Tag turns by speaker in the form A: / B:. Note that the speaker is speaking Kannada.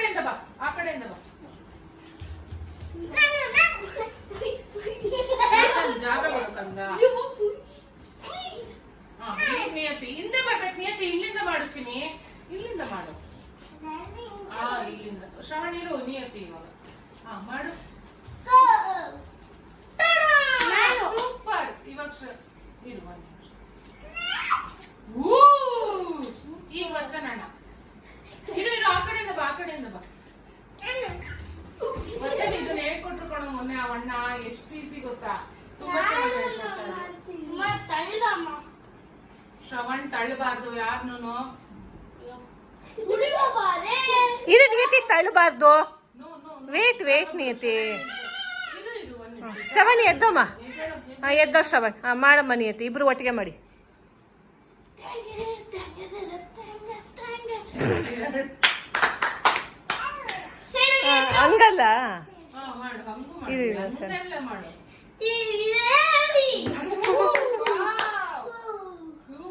A: ಕಡೆಯಿಂದ ಬಾ, ಆ ಕಡೆಯಿಂದ ಬಾ. ಜಾಗ ಬೇಕಂದ. ನಿಯತಿ ಹಿಂದೆ ಬರ್ಬೇಕು. ನಿಯತಿ ಇಲ್ಲಿಂದ ಮಾಡು ಚಿನಿ, ಇಲ್ಲಿಂದ ಮಾಡು. ಇಲ್ಲಿಂದ ಶ್ರವಣ ಇರು. ನಿಯತಿ ಇವಾಗ ಮಾಡು. ಸೂಪರ್. ಇವಾಗ ಇರು. ಈಗ ವಚನ ಇರು ಇರು. ಆ ಕಡೆಯಿಂದ ಬಾ, ಆ ಕಡೆಯಿಂದ ಬಾ. ವಚನ ಇದನ್ನ ಹೇಳ್ಕೊಟ್ರು ಕಣ ಮೊನ್ನೆ ಆ ಅಣ್ಣ. ಎಷ್ಟು ಈಸಿ ಗೊತ್ತಾ, ತುಂಬಾ ಚೆನ್ನಾಗಿ ಹೇಳ್ಕೊಡ್ತಾರೆ. ಶ್ರವಣ್ ತಳ್ಳಬಾರ್ದು ಯಾರನ್ನೂ.
B: ಇರು ನಿಯತಿ, ತಳ್ಳಬಾರ್ದು. ವೇಟ್ ನಿಯತಿ. ಶ್ರವಣ್ ಎದ್ದೋಮ್ಮ. ಎದ್ದೋ ಶ್ರವಣ್. ಮಾಡಮ್ಮ ನಿಯತಿ, ಇಬ್ರು ಒಟ್ಟಿಗೆ ಮಾಡಿ. ಹಂಗಲ್ಲ.
A: ಮಾಡು, ಹಂಗೂ
B: ಇರು
A: ಮಾಡು.